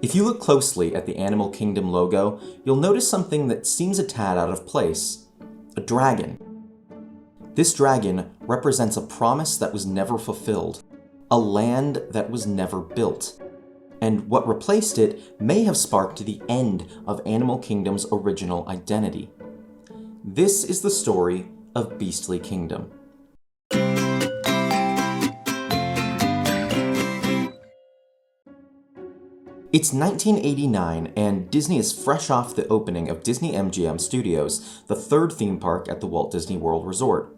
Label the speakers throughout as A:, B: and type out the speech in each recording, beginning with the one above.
A: If you look closely at the Animal Kingdom logo, you'll notice something that seems a tad out of place. A dragon. This dragon represents a promise that was never fulfilled, a land that was never built. And what replaced it may have sparked the end of Animal Kingdom's original identity. This is the story of Beastly Kingdom. It's 1989, and Disney is fresh off the opening of Disney MGM Studios, the third theme park at the Walt Disney World Resort.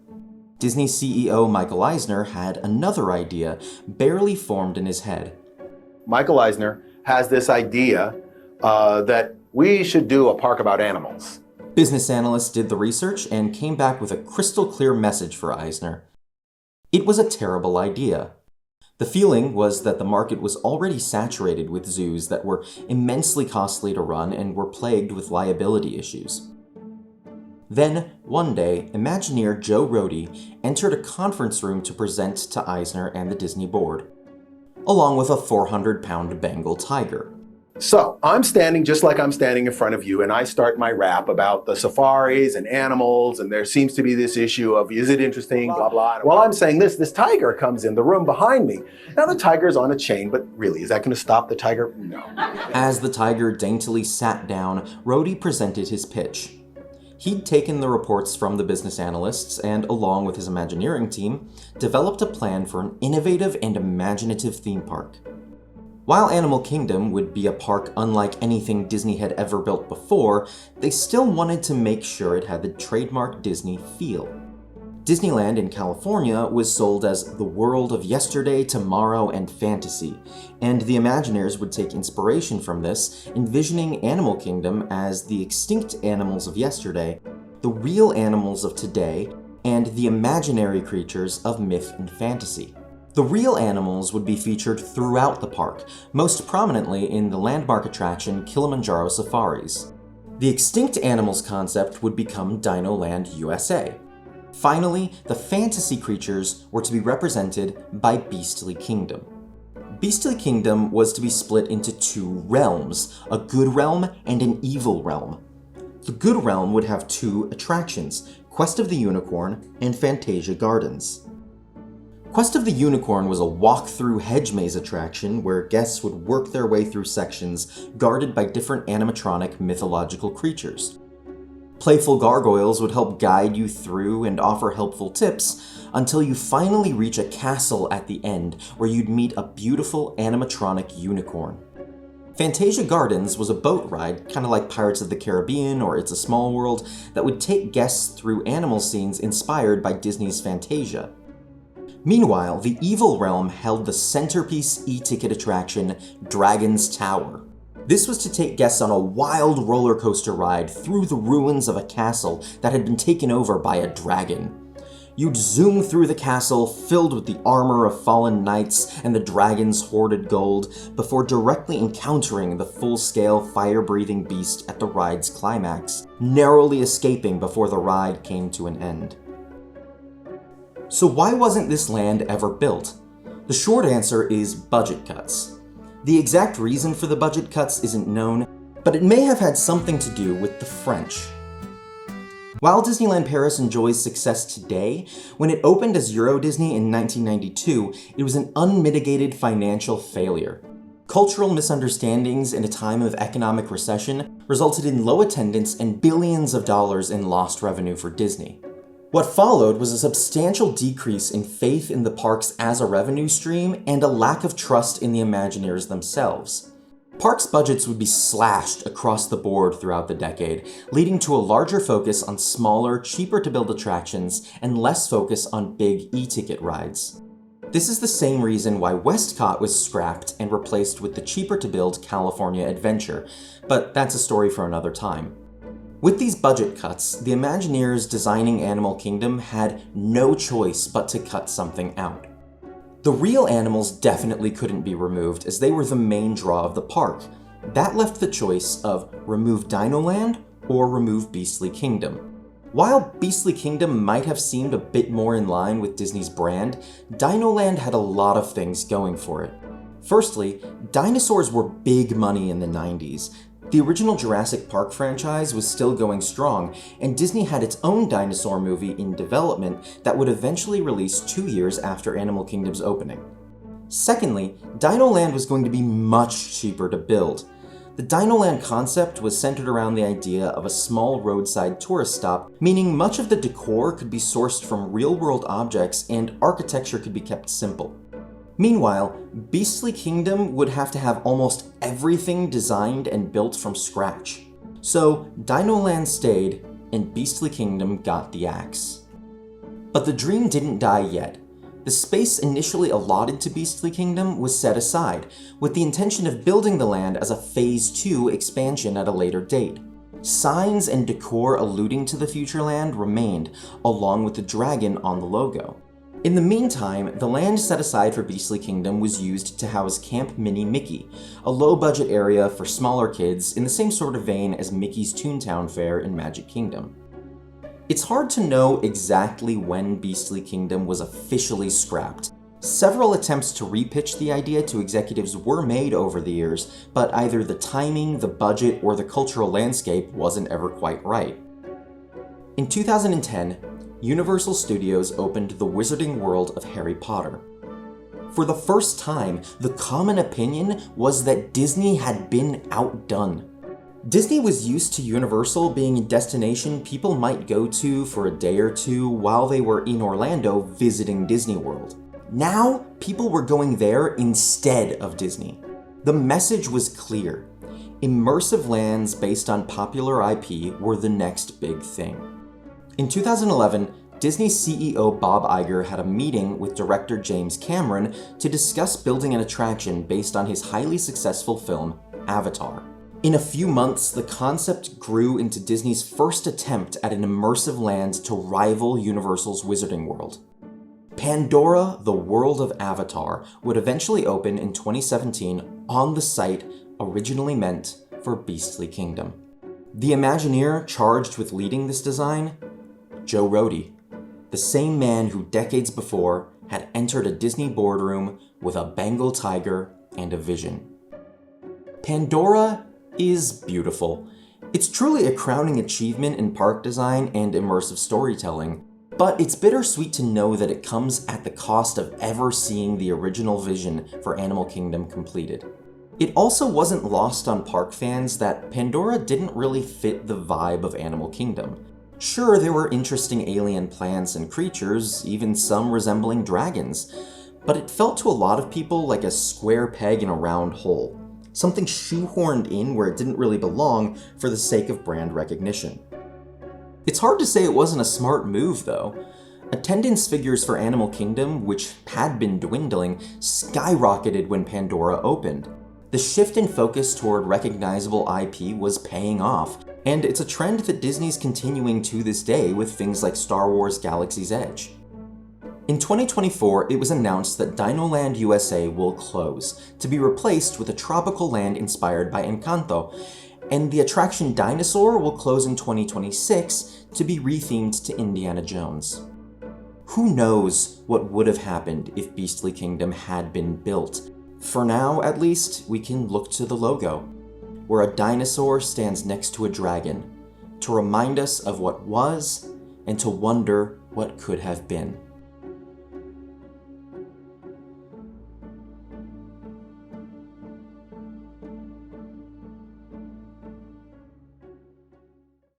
A: Disney CEO Michael Eisner had another idea barely formed in his head.
B: Michael Eisner has this idea that we should do a park about animals.
A: Business analysts did the research and came back with a crystal clear message for Eisner. It was a terrible idea. The feeling was that the market was already saturated with zoos that were immensely costly to run and were plagued with liability issues. Then, one day, Imagineer Joe Rohde entered a conference room to present to Eisner and the Disney board, along with a 400-pound Bengal tiger.
B: So, I'm standing just like I'm standing in front of you, and I start my rap about the safaris and animals, and there seems to be this issue of, is it interesting, blah, blah. While I'm saying this tiger comes in the room behind me. Now, the tiger's on a chain, but really, is that going to stop the tiger? No.
A: As the tiger daintily sat down, Rohde presented his pitch. He'd taken the reports from the business analysts and, along with his Imagineering team, developed a plan for an innovative and imaginative theme park. While Animal Kingdom would be a park unlike anything Disney had ever built before, they still wanted to make sure it had the trademark Disney feel. Disneyland in California was sold as the world of yesterday, tomorrow, and fantasy, and the Imagineers would take inspiration from this, envisioning Animal Kingdom as the extinct animals of yesterday, the real animals of today, and the imaginary creatures of myth and fantasy. The real animals would be featured throughout the park, most prominently in the landmark attraction Kilimanjaro Safaris. The extinct animals concept would become Dino Land USA. Finally, the fantasy creatures were to be represented by Beastly Kingdom. Beastly Kingdom was to be split into two realms, a good realm and an evil realm. The good realm would have two attractions, Quest of the Unicorn and Fantasia Gardens. Quest of the Unicorn was a walk-through hedge maze attraction where guests would work their way through sections guarded by different animatronic mythological creatures. Playful gargoyles would help guide you through and offer helpful tips until you finally reach a castle at the end where you'd meet a beautiful animatronic unicorn. Fantasia Gardens was a boat ride, kind of like Pirates of the Caribbean or It's a Small World, that would take guests through animal scenes inspired by Disney's Fantasia. Meanwhile, the evil realm held the centerpiece e-ticket attraction, Dragon's Tower. This was to take guests on a wild roller coaster ride through the ruins of a castle that had been taken over by a dragon. You'd zoom through the castle filled with the armor of fallen knights and the dragon's hoarded gold before directly encountering the full-scale fire-breathing beast at the ride's climax, narrowly escaping before the ride came to an end. So why wasn't this land ever built? The short answer is budget cuts. The exact reason for the budget cuts isn't known, but it may have had something to do with the French. While Disneyland Paris enjoys success today, when it opened as Euro Disney in 1992, it was an unmitigated financial failure. Cultural misunderstandings in a time of economic recession resulted in low attendance and billions of dollars in lost revenue for Disney. What followed was a substantial decrease in faith in the parks as a revenue stream and a lack of trust in the Imagineers themselves. Parks budgets would be slashed across the board throughout the decade, leading to a larger focus on smaller, cheaper-to-build attractions and less focus on big e-ticket rides. This is the same reason why Westcott was scrapped and replaced with the cheaper-to-build California Adventure, but that's a story for another time. With these budget cuts, the Imagineers designing Animal Kingdom had no choice but to cut something out. The real animals definitely couldn't be removed as they were the main draw of the park. That left the choice of remove Dino Land or remove Beastly Kingdom. While Beastly Kingdom might have seemed a bit more in line with Disney's brand, Dino Land had a lot of things going for it. Firstly, dinosaurs were big money in the 90s. The original Jurassic Park franchise was still going strong, and Disney had its own dinosaur movie in development that would eventually release 2 years after Animal Kingdom's opening. Secondly, Dinoland was going to be much cheaper to build. The Dinoland concept was centered around the idea of a small roadside tourist stop, meaning much of the decor could be sourced from real-world objects and architecture could be kept simple. Meanwhile, Beastly Kingdom would have to have almost everything designed and built from scratch. So, Dinoland stayed, and Beastly Kingdom got the axe. But the dream didn't die yet. The space initially allotted to Beastly Kingdom was set aside, with the intention of building the land as a Phase 2 expansion at a later date. Signs and decor alluding to the future land remained, along with the dragon on the logo. In the meantime, the land set aside for Beastly Kingdom was used to house Camp Mini Mickey, a low-budget area for smaller kids in the same sort of vein as Mickey's Toontown Fair in Magic Kingdom. It's hard to know exactly when Beastly Kingdom was officially scrapped. Several attempts to repitch the idea to executives were made over the years, but either the timing, the budget, or the cultural landscape wasn't ever quite right. In 2010, Universal Studios opened the Wizarding World of Harry Potter. For the first time, the common opinion was that Disney had been outdone. Disney was used to Universal being a destination people might go to for a day or two while they were in Orlando visiting Disney World. Now, people were going there instead of Disney. The message was clear. Immersive lands based on popular IP were the next big thing. In 2011, Disney CEO Bob Iger had a meeting with director James Cameron to discuss building an attraction based on his highly successful film, Avatar. In a few months, the concept grew into Disney's first attempt at an immersive land to rival Universal's Wizarding World. Pandora, the World of Avatar, would eventually open in 2017 on the site originally meant for Beastly Kingdom. The Imagineer charged with leading this design? Joe Rohde, the same man who decades before had entered a Disney boardroom with a Bengal tiger and a vision. Pandora is beautiful. It's truly a crowning achievement in park design and immersive storytelling, but it's bittersweet to know that it comes at the cost of ever seeing the original vision for Animal Kingdom completed. It also wasn't lost on park fans that Pandora didn't really fit the vibe of Animal Kingdom. Sure, there were interesting alien plants and creatures, even some resembling dragons, but it felt to a lot of people like a square peg in a round hole, something shoehorned in where it didn't really belong for the sake of brand recognition. It's hard to say it wasn't a smart move, though. Attendance figures for Animal Kingdom, which had been dwindling, skyrocketed when Pandora opened. The shift in focus toward recognizable IP was paying off, and it's a trend that Disney's continuing to this day with things like Star Wars Galaxy's Edge. In 2024, it was announced that Dinoland USA will close, to be replaced with a tropical land inspired by Encanto, and the attraction Dinosaur will close in 2026 to be rethemed to Indiana Jones. Who knows what would have happened if Beastly Kingdom had been built? For now, at least, we can look to the logo, where a dinosaur stands next to a dragon, to remind us of what was and to wonder what could have been.